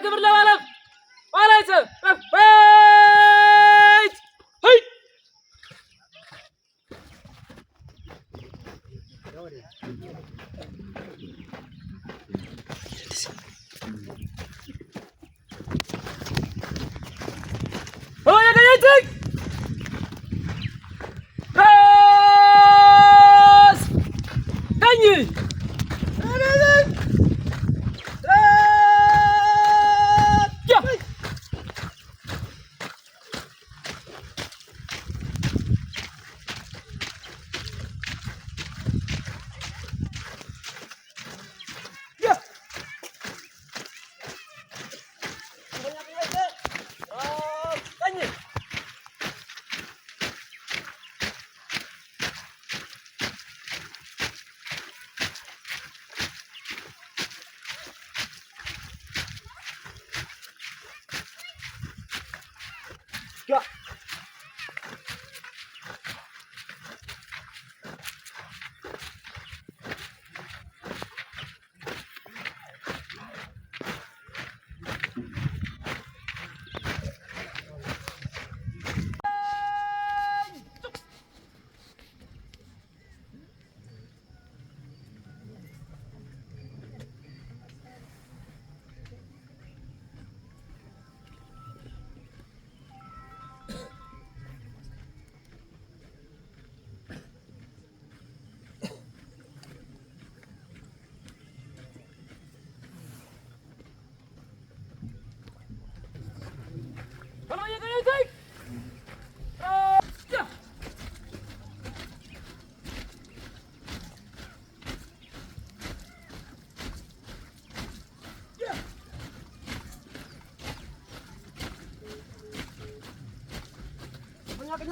ክብር ለባለም ባላይሰ ወይት ሄይ ሆይ ያገኘኝ ራስ ቀኝ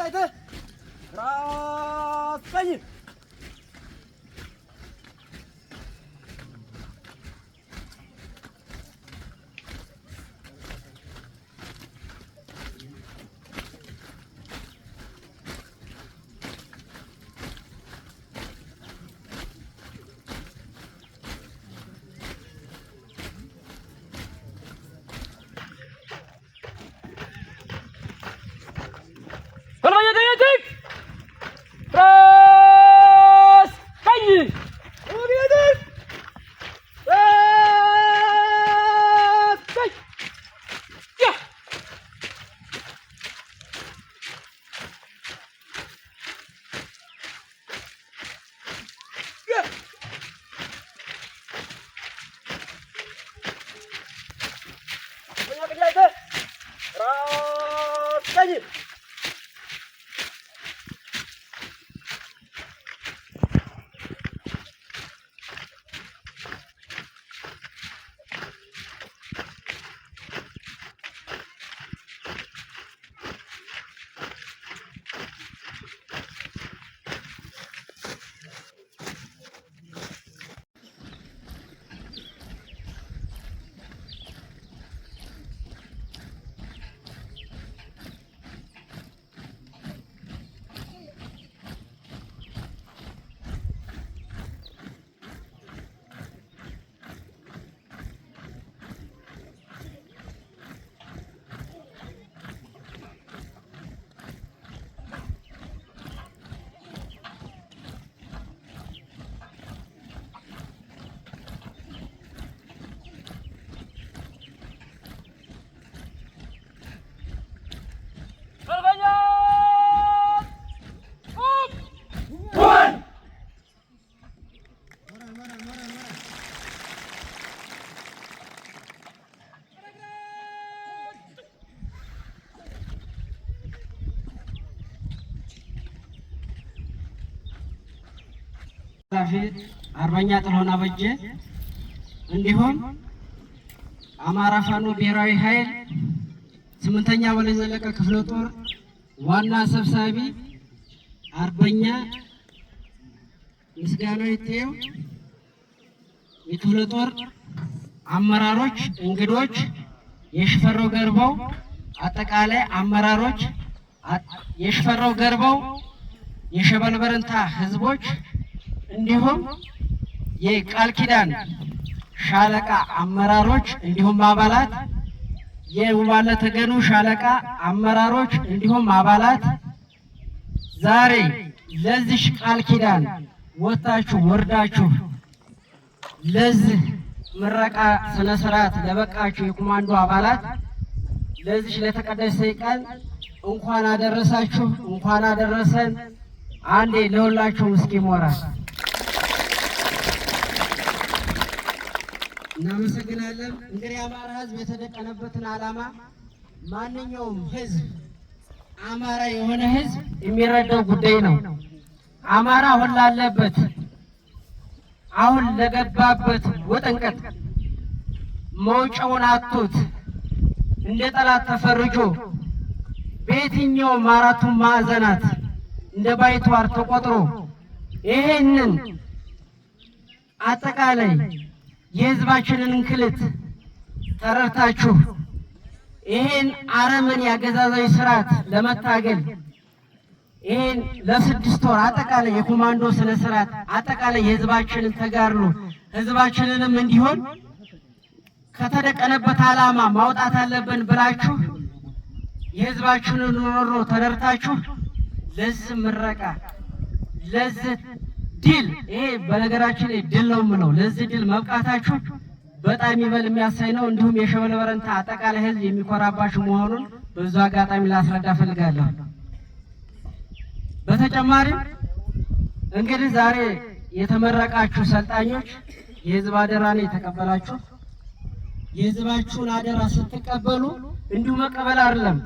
Kejadian rasanya. አርበኛ ጥላሁን አበጀ እንዲሁም አማራ ፋኖ ብሔራዊ ኃይል 8ኛ በላይ ዘለቀ ክፍለ ጦር ዋና ሰብሳቢ አርበኛ ምስጋናው ይቴው፣ የክፍለ ጦር አመራሮች፣ እንግዶች፣ የሽፈራው ገርባው አጠቃላይ አመራሮች፣ የሽፈራው ገርባው የሸበል በረንታ ህዝቦች እንዲሁም የቃል ኪዳን ሻለቃ አመራሮች እንዲሁም አባላት የውባለ ተገኑ ሻለቃ አመራሮች እንዲሁም አባላት ዛሬ ለዚህ ቃል ኪዳን ወጣችሁ ወርዳችሁ ለዚህ ምረቃ ስነ ስርዓት ለበቃችሁ የኮማንዶ አባላት ለዚህ ለተቀደሰ ቀን እንኳን አደረሳችሁ፣ እንኳን አደረሰን። አንዴ ለሁላችሁም እስኪ ሞራል እናመሰግናለን። እንግዲህ የአማራ ሕዝብ የተደቀነበትን ዓላማ ማንኛውም ሕዝብ አማራ የሆነ ሕዝብ የሚረዳው ጉዳይ ነው። አማራ አሁን ላለበት አሁን ለገባበት ወጠንቀጥ መውጫውን አጥቶት እንደ ጠላት ተፈርጆ በየትኛውም አራቱም ማዕዘናት እንደ ባይተዋር ተቆጥሮ ይሄንን አጠቃላይ የህዝባችንን እንክልት ተረድታችሁ ይሄን አረመኔ አገዛዛዊ ስርዓት ለመታገል ይሄን ለ6 ወር አጠቃላይ የኮማንዶ ስነ ስርዓት አጠቃላይ የህዝባችንን ተጋድሎ ህዝባችንንም እንዲሆን ከተደቀነበት ዓላማ ማውጣት አለብን ብላችሁ የህዝባችንን ኖሮ ተረድታችሁ ለዚህ ምረቃ ለዚህ ድል ይሄ በነገራችን ላይ ድል ነው የምለው ለዚህ ድል መብቃታችሁ በጣም ይበል የሚያሳይ ነው። እንዲሁም የሸበል በረንታ አጠቃላይ ህዝብ የሚኮራባችሁ መሆኑን በዛ አጋጣሚ ላስረዳ ፈልጋለሁ። በተጨማሪም እንግዲህ ዛሬ የተመረቃችሁ ሰልጣኞች የህዝብ አደራ ነው የተቀበላችሁ። የህዝባችሁን አደራ ስትቀበሉ እንዲሁ መቀበል አይደለም፣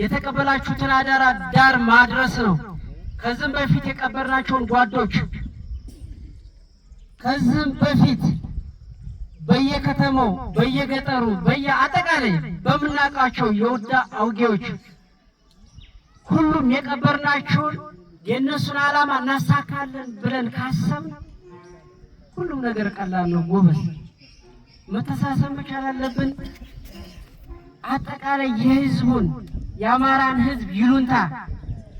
የተቀበላችሁትን አደራ ዳር ማድረስ ነው። ከዚህም በፊት የቀበርናቸውን ጓዶች ከዚህም በፊት በየከተማው በየገጠሩ በየአጠቃላይ በምናውቃቸው የውዳ አውጌዎች ሁሉም የቀበርናቸውን የእነሱን ዓላማ እናሳካለን ብለን ካሰብን ሁሉም ነገር ቀላል ነው። ጎበዝ መተሳሰብ መቻል አለብን። አጠቃላይ የህዝቡን የአማራን ህዝብ ይሉንታ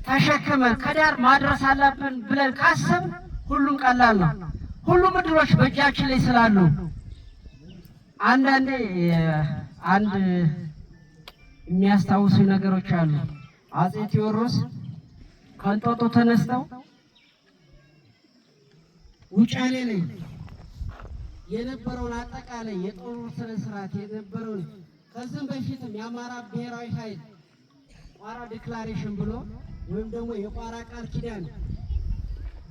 ተሸክመን ከዳር ማድረስ አለብን ብለን ካሰብን ሁሉም ቀላል ነው። ሁሉም እድሎች በእጃችን ላይ ስላሉ አንዳንዴ አንድ የሚያስታውሱ ነገሮች አሉ። አፄ ቴዎድሮስ ከእንጦጦ ተነስተው ውጫሌ ላይ የነበረውን አጠቃላይ የጦር ስነ ስርዓት የነበረውን ከዚህም በፊትም የአማራ ብሔራዊ ኃይል ቋራ ዲክላሬሽን ብሎ ወይም ደግሞ የቋራ ቃል ኪዳን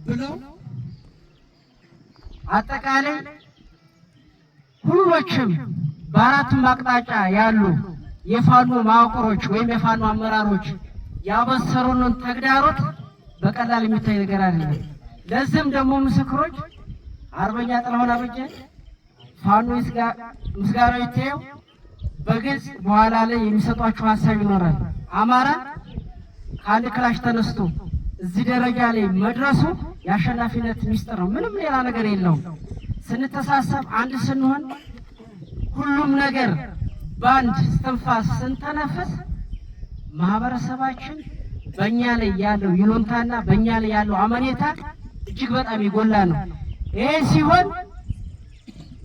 ብለው አጠቃላይ ሁሎችም በአራቱም አቅጣጫ ያሉ የፋኖ ማወቅሮች ወይም የፋኖ አመራሮች ያበሰሩንን ተግዳሮት በቀላል የሚታይ ነገር አይደለም። ለዚህም ደግሞ ምስክሮች አርበኛ ጥላሁን አበጀ፣ ፋኖ ምስጋናው ይታየው በግልጽ በኋላ ላይ የሚሰጧቸው ሀሳብ ይኖራል። አማራ ከአንድ ክላሽ ተነስቶ እዚህ ደረጃ ላይ መድረሱ የአሸናፊነት ሚስጥር ነው። ምንም ሌላ ነገር የለውም። ስንተሳሰብ አንድ ስንሆን ሁሉም ነገር በአንድ እስትንፋስ ስንተነፍስ ማህበረሰባችን በእኛ ላይ ያለው ይሉንታና በእኛ ላይ ያለው አመኔታ እጅግ በጣም ይጎላ ነው። ይሄ ሲሆን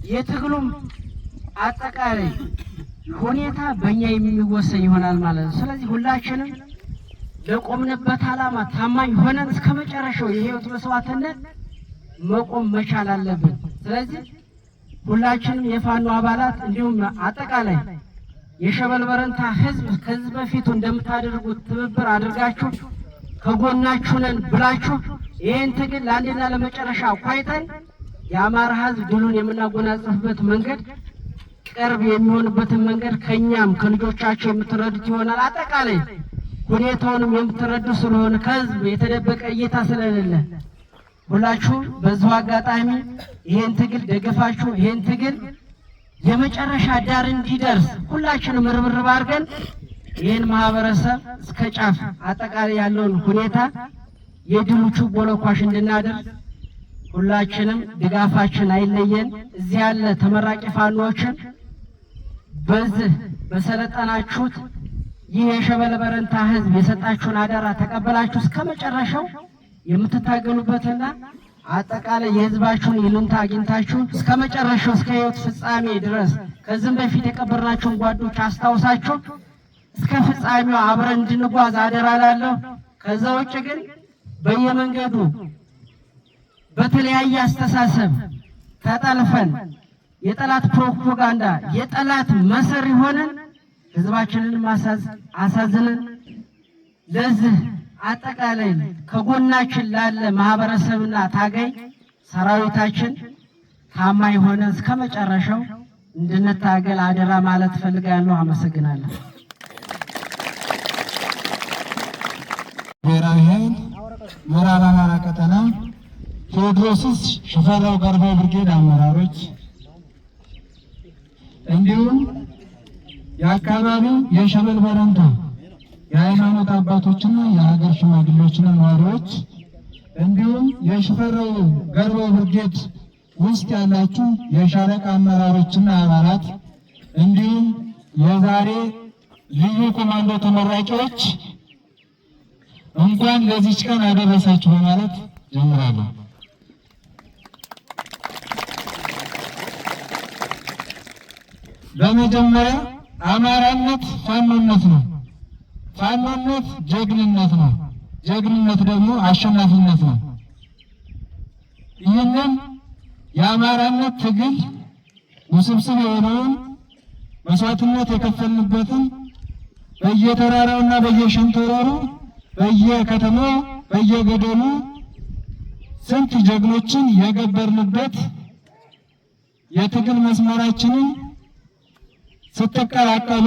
የትግሉም አጠቃላይ ሁኔታ በእኛ የሚወሰን ይሆናል ማለት ነው። ስለዚህ ሁላችንም ለቆምንበት ዓላማ ታማኝ ሆነን እስከ መጨረሻው የህይወት መስዋዕትነት መቆም መቻል አለብን። ስለዚህ ሁላችንም የፋኖ አባላት እንዲሁም አጠቃላይ የሸበል በረንታ ህዝብ ከዚህ በፊቱ እንደምታደርጉት ትብብር አድርጋችሁ ከጎናችሁ ነን ብላችሁ ይህን ትግል ለአንድና ለመጨረሻ ቋይተን የአማራ ህዝብ ድሉን የምናጎናጽፍበት መንገድ ቅርብ የሚሆንበትን መንገድ ከኛም ከልጆቻቸው የምትረዱት ይሆናል። አጠቃላይ ሁኔታውንም የምትረዱ ስለሆነ ከህዝብ የተደበቀ እይታ ስለሌለ ሁላችሁም በዚሁ አጋጣሚ ይሄን ትግል ደግፋችሁ ይሄን ትግል የመጨረሻ ዳር እንዲደርስ ሁላችንም ርብርብ አድርገን ይሄን ማህበረሰብ እስከ ጫፍ አጠቃላይ ያለውን ሁኔታ የድሉ ችቦ ለኳሽ እንድናደርስ ሁላችንም ድጋፋችን አይለየን። እዚህ ያለ ተመራቂ ፋኖችን በዚህ በሰለጠናችሁት ይህ የሸበል በረንታ ህዝብ የሰጣችሁን አደራ ተቀበላችሁ እስከ መጨረሻው የምትታገሉበትና አጠቃላይ የህዝባችሁን ይሉንታ አግኝታችሁ እስከ መጨረሻው እስከ ህይወት ፍጻሜ ድረስ ከዚህም በፊት የቀበርናቸውን ጓዶች አስታውሳችሁ እስከ ፍጻሜው አብረን እንድንጓዝ አደራ እላለሁ። ከዛ ውጭ ግን በየመንገዱ በተለያየ አስተሳሰብ ተጠልፈን የጠላት ፕሮፓጋንዳ የጠላት መሰሪ ሆነን ህዝባችንን አሳዝነን ለዚህ አጠቃላይ ከጎናችን ላለ ማህበረሰብና ታጋይ ሰራዊታችን ታማኝ ሆነ እስከ መጨረሻው እንድንታገል አደራ ማለት ፈልጋለሁ። አመሰግናለሁ። ብሔራዊ ኃይል ምዕራብ አማራ ቀጠና ቴዎድሮስ ሽፈራው ገርባው ብርጌድ አመራሮች እንዲሁም የአካባቢው የሸበል በረንታ የሃይማኖት አባቶችና የሀገር ሽማግሌዎችና ነዋሪዎች እንዲሁም የሽፈራው ገርባው ብርጌድ ውስጥ ያላችሁ የሻለቃ አመራሮችና አባላት እንዲሁም የዛሬ ልዩ ኮማንዶ ተመራቂዎች እንኳን ለዚች ቀን አደረሳችሁ በማለት ጀምራለሁ። በመጀመሪያ አማራነት ፋኖነት ነው። ፋኖነት ጀግንነት ነው። ጀግንነት ደግሞ አሸናፊነት ነው። ይህንን የአማራነት ትግል ውስብስብ የሆነውን መስዋዕትነት የከፈልንበትን በየተራራውና በየሸንተረሩ በየከተማው በየገደሉ ስንት ጀግኖችን የገበርንበት የትግል መስመራችንን ስትቀላቀሉ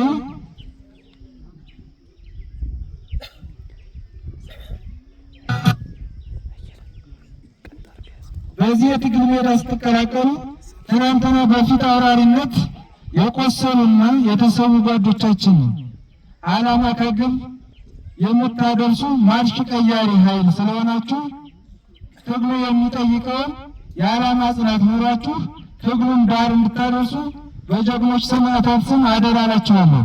በዚህ የትግል ሜዳ ስትቀላቀሉ ትናንትና በፊት አውራሪነት የቆሰሉና የተሰዉ ጓዶቻችን ዓላማ ከግብ የምታደርሱ ማርሽ ቀያሪ ኃይል ስለሆናችሁ ትግሉ የሚጠይቀውን የዓላማ ጽናት ኖራችሁ ትግሉን ዳር እንድታደርሱ በጀግኖች ሰማዕታት ስም አደራ እላችኋለሁ።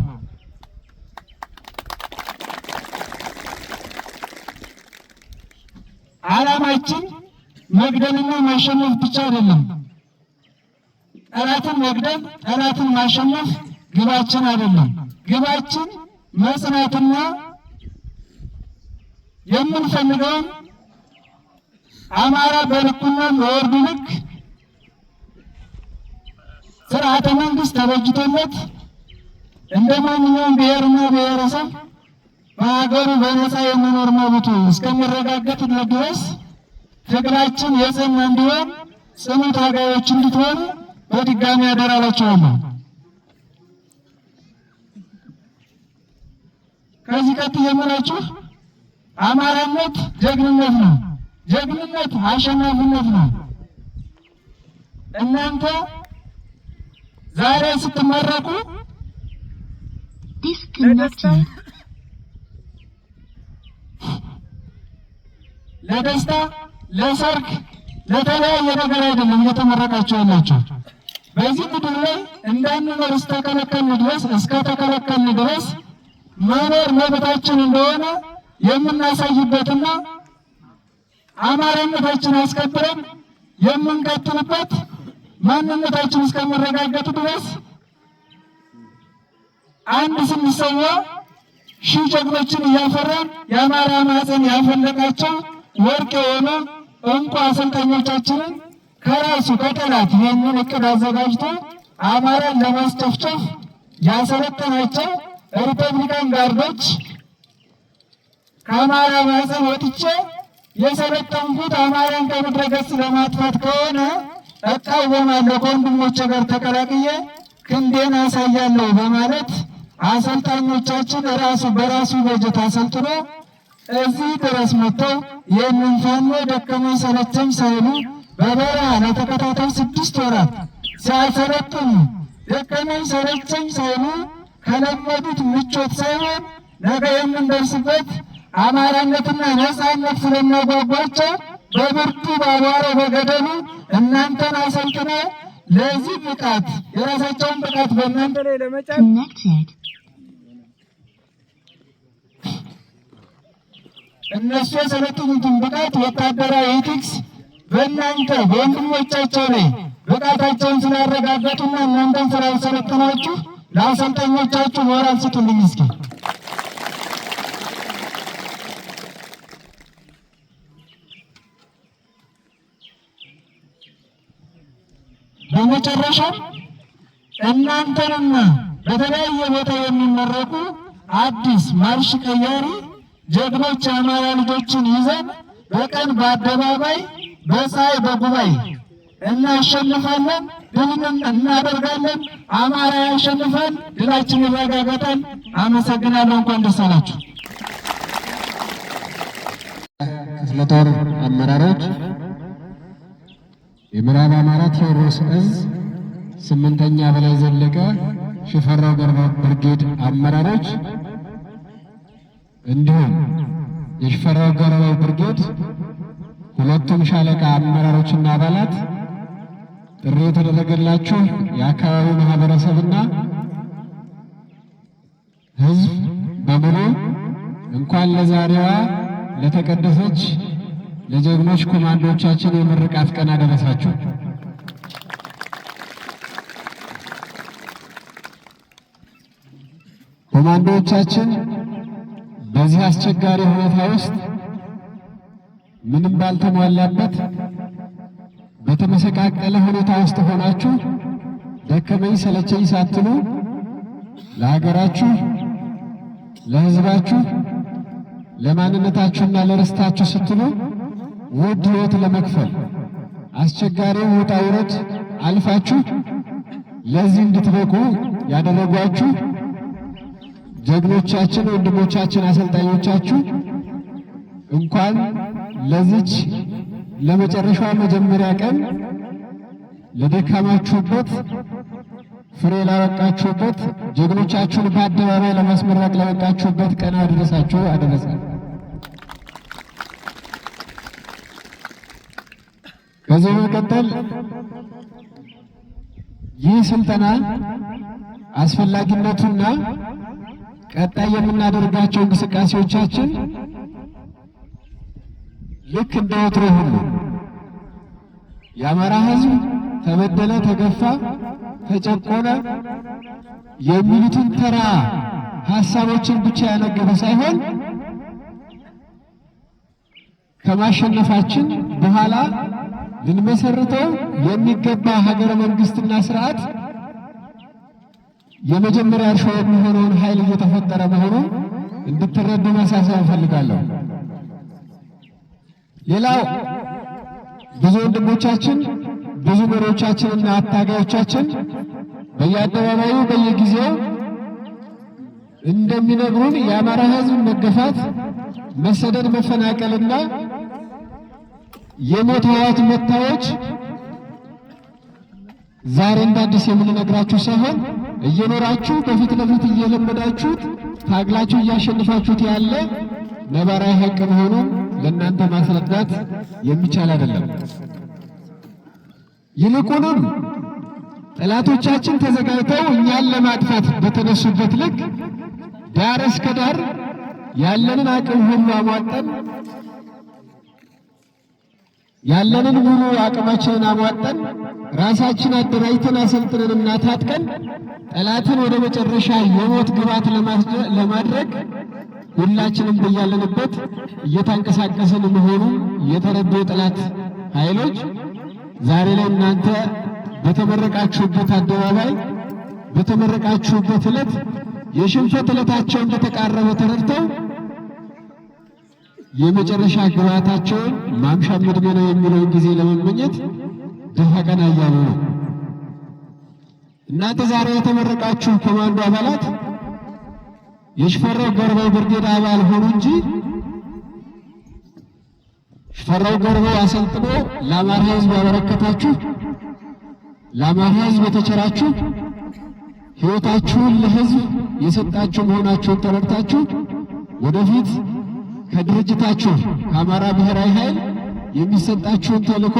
ዓላማችን መግደልና ማሸነፍ ብቻ አይደለም። ጠላትን መግደል፣ ጠላትን ማሸነፍ ግባችን አይደለም። ግባችን መጽናትና የምንፈልገውን አማራ በልኩና በወርዱ ልክ ስርዓተ መንግስት ተበጅቶለት እንደ ማንኛውም ብሔርና ብሔረሰብ በሀገሩ በነፃ የመኖር መብቱ እስከሚረጋገጥለት ድረስ ትግላችን የጸና እንዲሆን ጽኑ ታጋዮች እንድትሆኑ በድጋሚ አደራ እላችኋለሁ። ከዚህ ቀጥዬ የምላችሁ አማራነት ጀግንነት ነው። ጀግንነት አሸናፊነት ነው። እናንተ ዛሬ ስትመረቁ ለደስታ፣ ለሰርግ፣ ለተለያየ ነገር አይደለም እየተመረቃችሁ ያላችሁ። በዚህ ምድር ላይ እንዳንኖር እስከተከለከልን ድረስ መኖር መብታችን እንደሆነ የምናሳይበትና አማራነታችን አስከብረን የምንቀጥልበት ማንነታችን እስከመረጋገጥ ድረስ አንድ ስንሰዋ ሺህ ጀግኖችን እያፈራን የአማራ ማህፀን ያፈለቃቸው ወርቅ የሆኑ እንቁ አሰልጣኞቻችንን ከራሱ ከጠላት ይህንን እቅድ አዘጋጅቶ አማራን ለማስጨፍጨፍ ያሰለጠናቸው ሪፐብሊካን ጋርዶች ከአማራ ማህፀን ወጥቼ የሰለጠንኩት አማራን ከምድረ ገጽ ለማጥፋት ከሆነ እቃወማለሁ፣ ከወንድሞቼ ጋር ተቀላቅዬ ክንዴን አሳያለሁ በማለት አሰልጣኞቻችን በራሱ በጀት አሰልጥኖ እዚህ ድረስ መጥተው ይህንን ፋኖ ደከመኝ ሰለቸኝ ሳይሉ በበረሃ ለተከታታይ 6 ወራት ሲያሰለጥኑ ደከመኝ ሰለቸኝ ሳይሉ ከለመዱት ምቾት ሳይሆን ነገ የምንደርስበት አማራነትና ነፃነት ስለሚያጓጓቸው በብርቱ ባቧራው በገደሉ እናንተን አሰልጥነው ለዚህ ብቃት የራሳቸውን ብቃት በእናንተ ላይ ለመጫን እነሱ የሰለጠኑትን ብቃት ወታደራዊ ኤቲክስ በእናንተ በወንድሞቻቸው ላይ ብቃታቸውን ስላረጋገጡና እናንተን ስላሰለጠናችሁ ለአሰልጣኞቻችሁ ሞራል ስጡልኝ እስኪ። በመጨረሻ እናንተንና በተለያየ ቦታ የሚመረቁ አዲስ ማርሽ ቀያሪ ጀግኖች የአማራ ልጆችን ይዘን በቀን በአደባባይ በፀሐይ በጉባኤ እናሸንፋለን፣ ድልን እናደርጋለን። አማራ ያሸንፋል፣ ድላችን ይረጋገጣል። አመሰግናለሁ። እንኳን ደስ አላችሁ። ክፍለ ጦር አመራሮች፣ የምዕራብ አማራ ቴዎድሮስ እዝ 8ኛ በላይ ዘለቀ ሽፈራው ገርባ ብርጌድ አመራሮች እንዲሁም የሽፈራው ገርባ ብርጌድ ሁለቱም ሻለቃ አመራሮችና አባላት፣ ጥሪ የተደረገላችሁ የአካባቢው ማህበረሰብና ሕዝብ በሙሉ እንኳን ለዛሬዋ ለተቀደሰች ለጀግኖች ኮማንዶቻችን የምርቃት ቀን አደረሳችሁ። ኮማንዶቻችን በዚህ አስቸጋሪ ሁኔታ ውስጥ ምንም ባልተሟላበት በተመሰቃቀለ ሁኔታ ውስጥ ሆናችሁ ደከመኝ ሰለቸኝ ሳትሉ ለሀገራችሁ፣ ለሕዝባችሁ፣ ለማንነታችሁና ለርስታችሁ ስትሉ ውድ ሕይወት ለመክፈል አስቸጋሪው ውጣ ውረድ አልፋችሁ ለዚህ እንድትበቁ ያደረጓችሁ ጀግኖቻችን፣ ወንድሞቻችን፣ አሰልጣኞቻችሁ እንኳን ለዚች ለመጨረሻው መጀመሪያ ቀን ለደካማችሁበት ፍሬ ላበቃችሁበት ጀግኖቻችሁን በአደባባይ ለማስመረቅ ለበቃችሁበት ቀን አደረሳችሁ አደረሰን። ከዚህ በመቀጠል ይህ ስልጠና አስፈላጊነቱና ቀጣይ የምናደርጋቸው እንቅስቃሴዎቻችን ልክ እንደ ወትሮ ሁሉ የአማራ ሕዝብ ተበደለ፣ ተገፋ፣ ተጨቆነ የሚሉትን ተራ ሐሳቦችን ብቻ ያነገበ ሳይሆን ከማሸነፋችን በኋላ ልንመሰርተው የሚገባ ሀገረ መንግስትና ስርዓት የመጀመሪያ እርሾ የሚሆነውን ኃይል እየተፈጠረ መሆኑን እንድትረዱ ማሳሰብ እፈልጋለሁ። ሌላው ብዙ ወንድሞቻችን፣ ብዙ መሪዎቻችንና አታጋዮቻችን በየአደባባዩ በየጊዜው እንደሚነግሩን የአማራ ሕዝብ መገፋት፣ መሰደድ፣ መፈናቀልና የሞት ሕይወት መታዎች ዛሬ እንደ አዲስ የምንነግራችሁ ሳይሆን እየኖራችሁ በፊት ለፊት እየለመዳችሁት ታግላችሁ እያሸንፋችሁት ያለ ነባራዊ ሀቅ መሆኑን ለእናንተ ማስረዳት የሚቻል አይደለም። ይልቁንም ጠላቶቻችን ተዘጋጅተው እኛን ለማጥፋት በተነሱበት ልክ ዳር እስከ ዳር ያለንን አቅም ሁሉ አሟጠን ያለንን ሙሉ አቅማችንን አሟጠን ራሳችን አደራጅተን አሰልጥነንና ታጥቀን ጠላትን ወደ መጨረሻ የሞት ግባት ለማድረግ ሁላችንም በያለንበት እየተንቀሳቀስን መሆኑን የተረዱ የጠላት ኃይሎች ዛሬ ላይ እናንተ በተመረቃችሁበት አደባባይ በተመረቃችሁበት ዕለት የሽንፈት ዕለታቸው እንደተቃረበ ተረድተው የመጨረሻ ግባታቸውን ማምሻ ምድሜ ነው የሚለውን ጊዜ ለመመኘት ደፋ ቀና እያሉ ነው። እናንተ ዛሬ የተመረቃችሁ ኮማንዶ አባላት የሽፈራው ገርባው ብርጌድ አባል ሆኑ እንጂ ሽፈራው ገርባው አሰልጥኖ ለአማራ ሕዝብ ያበረከታችሁ ለአማራ ሕዝብ የተቸራችሁ ሕይወታችሁን ለሕዝብ የሰጣችሁ መሆናችሁን ተረድታችሁ ወደፊት ከድርጅታችሁ ከአማራ ብሔራዊ ኃይል የሚሰጣችሁን ተልዕኮ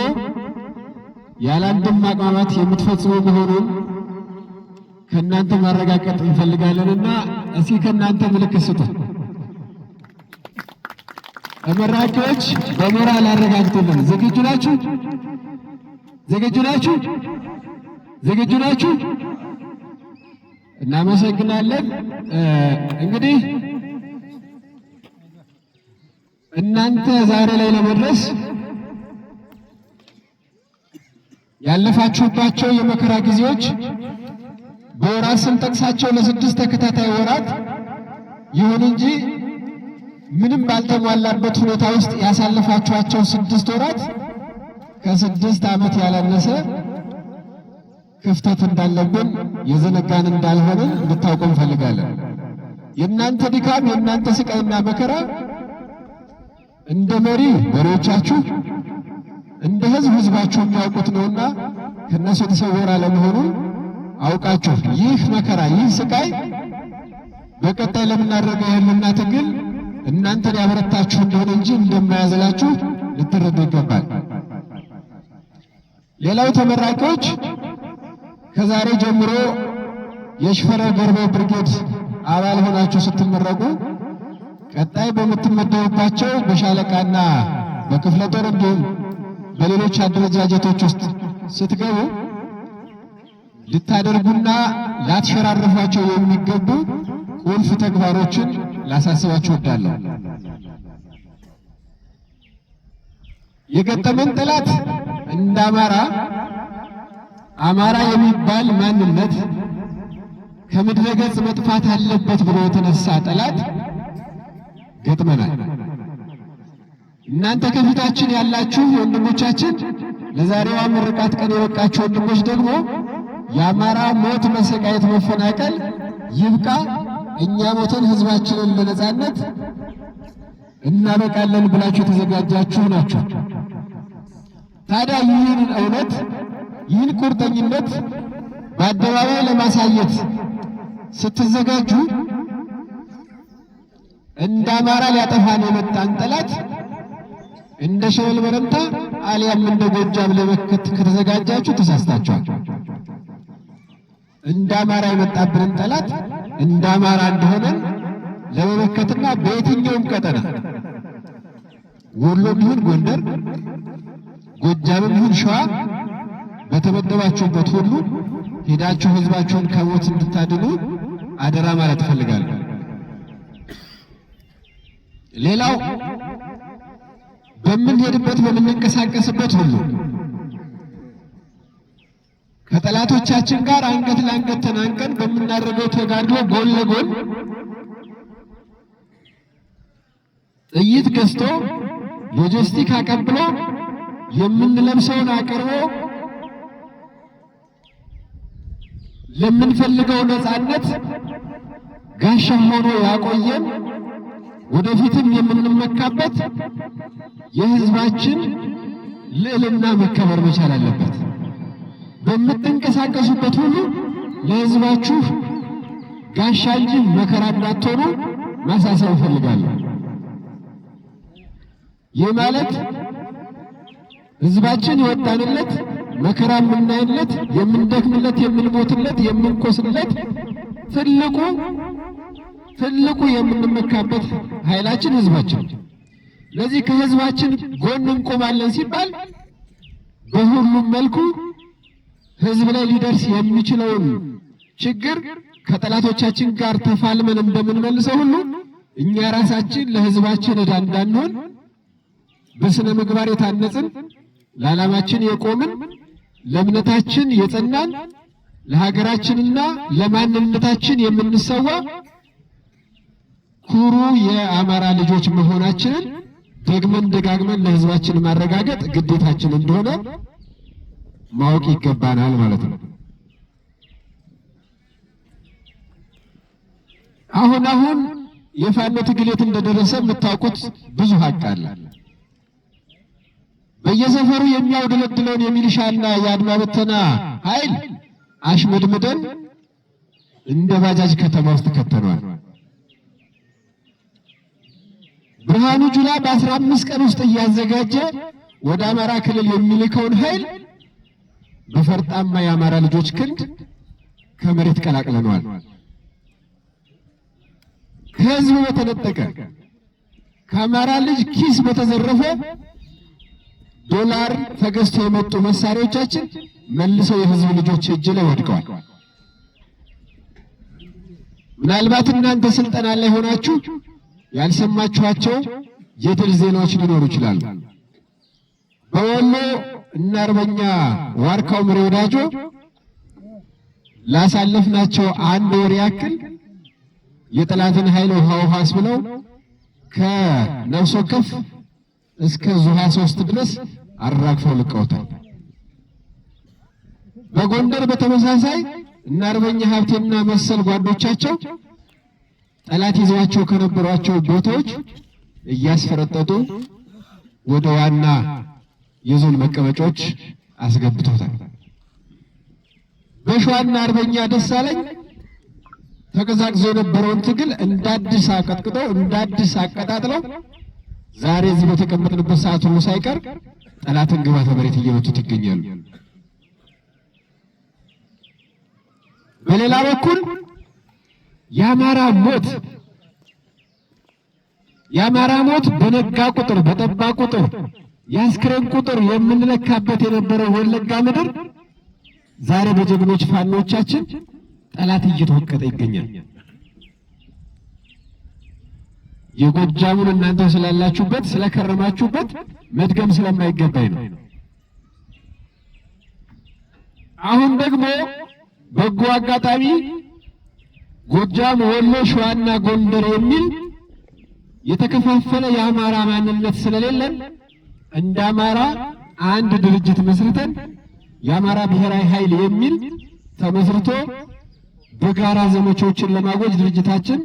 ያለአንድም ማቅማማት የምትፈጽሙ መሆኑን ከእናንተ ማረጋገጥ እንፈልጋለንና እስኪ ከእናንተ ምልክት ስጡ። ተመራቂዎች በሞራል አረጋግጡልን። ዝግጁ ናችሁ? ዝግጁ ናችሁ? ዝግጁ ናችሁ? እናመሰግናለን። እንግዲህ እናንተ ዛሬ ላይ ለመድረስ ያለፋችሁባቸው የመከራ ጊዜዎች በወራት ስንጠቅሳቸው ለ6 ተከታታይ ወራት ይሁን እንጂ ምንም ባልተሟላበት ሁኔታ ውስጥ ያሳለፋችኋቸው 6 ወራት ከ6 ዓመት ያላነሰ ክፍተት እንዳለብን የዘነጋን እንዳልሆነ እንድታውቁ እንፈልጋለን። የእናንተ ድካም፣ የእናንተ ስቃይና መከራ እንደ መሪ መሪዎቻችሁ፣ እንደ ሕዝብ ሕዝባችሁ የሚያውቁት ነውና ከነሱ የተሰወረ አለመሆኑን አውቃችሁ ይህ መከራ ይህ ስቃይ በቀጣይ ለምናደርገው የህልውና ትግል እናንተን ያበረታችሁ እንደሆነ እንጂ እንደማያዝላችሁ ልትረዱ ይገባል። ሌላው ተመራቂዎች ከዛሬ ጀምሮ የሽፈራው ገርባው ብርጌድ አባል ሆናችሁ ስትመረቁ ቀጣይ በምትመደቡባቸው በሻለቃና በክፍለ ጦር እንዲሁም በሌሎች አደረጃጀቶች ውስጥ ስትገቡ ልታደርጉና ላትሸራረፏቸው የሚገቡ ቁልፍ ተግባሮችን ላሳስባችሁ እወዳለሁ። የገጠመን ጠላት እንደ አማራ የሚባል ማንነት ከምድረ ገጽ መጥፋት አለበት ብሎ የተነሳ ጠላት ገጥመናል። እናንተ ከፊታችን ያላችሁ ወንድሞቻችን፣ ለዛሬዋ ምርቃት ቀን የበቃችሁ ወንድሞች ደግሞ የአማራ ሞት፣ መሰቃየት፣ መፈናቀል ይብቃ፣ እኛ ሞተን ህዝባችንን ለነጻነት እናበቃለን ብላችሁ የተዘጋጃችሁ ናችሁ። ታዲያ ይህን እውነት ይህን ቁርጠኝነት በአደባባይ ለማሳየት ስትዘጋጁ እንደ አማራ ሊያጠፋን የመጣን ጠላት እንደ ሸበል በረንታ አሊያም እንደ ጎጃም ለመከት ከተዘጋጃችሁ ተሳስታችኋል። እንደ አማራ የመጣብንን ጠላት እንደ አማራ እንደሆነን ለመመከትና በየትኛውም ቀጠና ወሎም ይሁን ጎንደር፣ ጎጃምም ይሁን ሸዋ በተመደባችሁበት ሁሉ ሄዳችሁ ህዝባችሁን ከሞት እንድታድኑ አደራ ማለት እፈልጋለሁ። ሌላው በምንሄድበት በምንንቀሳቀስበት ሁሉ ከጠላቶቻችን ጋር አንገት ለአንገት ተናንቀን በምናደርገው ተጋድሎ ጎን ለጎን ጥይት ገዝቶ ሎጂስቲክ አቀብሎ የምንለብሰውን አቅርቦ ለምንፈልገው ነፃነት ጋሻ ሆኖ ያቆየን ወደፊትም የምንመካበት የህዝባችን ልዕልና መከበር መቻል አለበት። በምትንቀሳቀሱበት ሁሉ ለህዝባችሁ ጋሻ እንጂ መከራ እንዳትሆኑ ማሳሰብ እፈልጋለሁ። ይህ ማለት ህዝባችን የወጣንለት መከራ የምናይለት የምንደክምለት የምንሞትለት የምንቆስለት ትልቁ የምንመካበት ኃይላችን ህዝባችን። ለዚህ ከህዝባችን ጎን እንቆማለን ሲባል በሁሉም መልኩ ህዝብ ላይ ሊደርስ የሚችለውን ችግር ከጠላቶቻችን ጋር ተፋልመን እንደምንመልሰው ሁሉ እኛ ራሳችን ለህዝባችን ዕዳ እንዳንሆን በስነ ምግባር የታነጽን ለዓላማችን የቆምን ለእምነታችን የጸናን ለሀገራችንና ለማንነታችን የምንሰዋ ኩሩ የአማራ ልጆች መሆናችንን ደግመን ደጋግመን ለህዝባችን ማረጋገጥ ግዴታችን እንደሆነ ማወቅ ይገባናል ማለት ነው። አሁን የፋኖ ትግል የት እንደደረሰ የምታውቁት ብዙ ሀቅ አለ። በየሰፈሩ የሚያውደለድለውን የሚሊሻና የአድማ በተና ኃይል አሽመድምደን እንደ ባጃጅ ከተማ ውስጥ ከተኗል። ብርሃኑ ጁላ በ15 ቀን ውስጥ እያዘጋጀ ወደ አማራ ክልል የሚልከውን ኃይል በፈርጣማ የአማራ ልጆች ክንድ ከመሬት ቀላቅለነዋል። ከህዝቡ በተነጠቀ ከአማራ ልጅ ኪስ በተዘረፈ ዶላር ተገዝተው የመጡ መሳሪያዎቻችን መልሰው የህዝብ ልጆች እጅ ላይ ወድቀዋል። ምናልባት እናንተ ስልጠና ላይ ሆናችሁ ያልሰማችኋቸው የድል ዜናዎች ሊኖሩ ይችላሉ። በወሎ እና አርበኛ ዋርካው ምሬ ወዳጆ ላሳለፍናቸው 1 ወር ያክል የጠላትን ኃይል ውሃ አስብለው ከነፍስ ወከፍ እስከ ዙ 23 ድረስ አራግፈው ልቀውታል። በጎንደር በተመሳሳይ እና አርበኛ ሀብቴና መሰል ጓዶቻቸው ጠላት ይዘዋቸው ከነበሯቸው ቦታዎች እያስፈረጠጡ ወደ ዋና የዞን መቀመጫዎች አስገብቶታል። በሸዋና አርበኛ ደሳለኝ ተቀዛቅዞ የነበረውን ትግል እንዳዲስ አቀጥቅጠው እንዳዲስ አቀጣጥለው ዛሬ እዚህ በተቀመጥንበት ሰዓት ሁሉ ሳይቀር ጠላትን ግባተ መሬት እየመቱት ይገኛሉ። በሌላ በኩል የአማራ ሞት በነጋ ቁጥር በጠባ ቁጥር የአስክሬን ቁጥር የምንለካበት የነበረው ወለጋ ምድር ዛሬ በጀግኖች ፋኖቻችን ጠላት እየተወቀጠ ይገኛል። የጎጃሙን እናንተ ስላላችሁበት ስለከረማችሁበት መድገም ስለማይገባኝ ነው። አሁን ደግሞ በጎ አጋጣሚ ጎጃም፣ ወሎ፣ ሸዋና ጎንደር የሚል የተከፋፈለ የአማራ ማንነት ስለሌለን እንደ አማራ አንድ ድርጅት መስርተን የአማራ ብሔራዊ ኃይል የሚል ተመስርቶ በጋራ ዘመቻዎችን ለማወጅ ድርጅታችን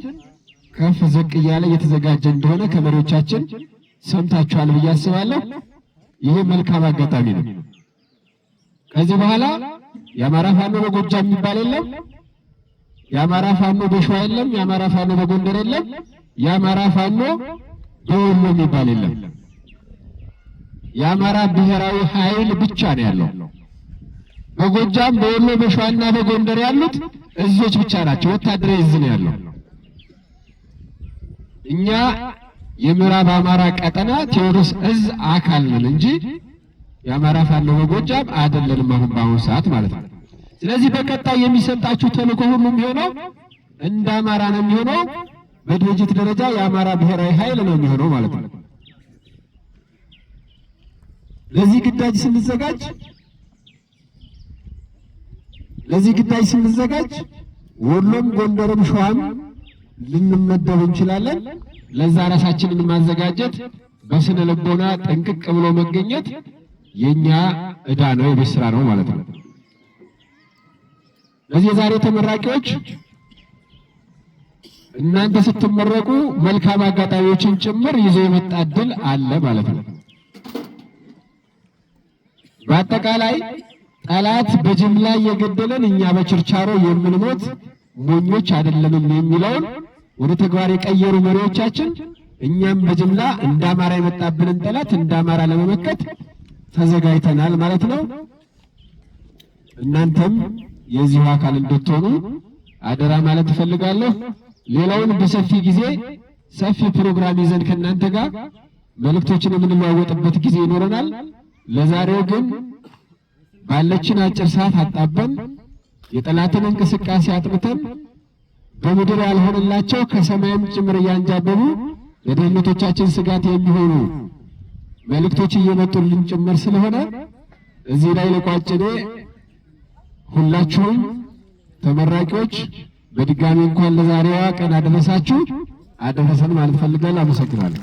ከፍ ዝቅ እያለ እየተዘጋጀ እንደሆነ ከመሪዎቻችን ሰምታችኋል ብዬ አስባለሁ። ይሄ መልካም አጋጣሚ ነው። ከዚህ በኋላ የአማራ ፋኖ በጎጃም የሚባል የለም፣ የአማራ ፋኖ በሸዋ የለም፣ የአማራ ፋኖ በጎንደር የለም፣ የአማራ ፋኖ በወሎ የሚባል የለም። የአማራ ብሔራዊ ኃይል ብቻ ነው ያለው። በጎጃም በወሎ በሸዋና በጎንደር ያሉት እዞች ብቻ ናቸው። ወታደራዊ እዝ ነው ያለው። እኛ የምዕራብ አማራ ቀጠና ቴዎድሮስ እዝ አካል ነን እንጂ የአማራ ፋኖ በጎጃም አይደለንም አሁን በአሁኑ ሰዓት ማለት ነው። ስለዚህ በቀጣይ የሚሰጣችሁ ተልእኮ ሁሉ የሚሆነው እንደ አማራ ነው የሚሆነው። በድርጅት ደረጃ የአማራ ብሔራዊ ኃይል ነው የሚሆነው ማለት ነው። ለዚህ ግዳጅ ስንዘጋጅ ወሎም ጎንደርም ሸዋም ልንመደብ እንችላለን። ለዛ ራሳችንን ማዘጋጀት በስነ ልቦና ጠንቅቅ ብሎ መገኘት የኛ ዕዳ ነው፣ የቤት ስራ ነው ማለት ነው። ለዚህ የዛሬ ተመራቂዎች እናንተ ስትመረቁ መልካም አጋጣሚዎችን ጭምር ይዞ የመጣ ዕድል አለ ማለት ነው። በአጠቃላይ ጠላት በጅምላ እየገደለን እኛ በችርቻሮ የምንሞት ሞኞች አይደለንም የሚለውን ወደ ተግባር የቀየሩ መሪዎቻችን እኛም በጅምላ እንደ አማራ የመጣብንን ጠላት እንደ አማራ ለመመከት ተዘጋጅተናል ማለት ነው። እናንተም የዚሁ አካል እንድትሆኑ አደራ ማለት እፈልጋለሁ። ሌላውን በሰፊ ጊዜ ሰፊ ፕሮግራም ይዘን ከእናንተ ጋር መልእክቶችን የምንለዋወጥበት ጊዜ ይኖረናል። ለዛሬው ግን ባለችን አጭር ሰዓት አጣበን የጠላትን እንቅስቃሴ አጥርተን በምድር ያልሆነላቸው ከሰማይም ጭምር እያንጃበቡ ለደህንነቶቻችን ስጋት የሚሆኑ መልእክቶች እየመጡልን ጭምር ስለሆነ እዚህ ላይ ለቋጭኔ ሁላችሁም ተመራቂዎች በድጋሚ እንኳን ለዛሬዋ ቀን አደረሳችሁ አደረሰን ማለት ፈልጋለሁ። አመሰግናለሁ።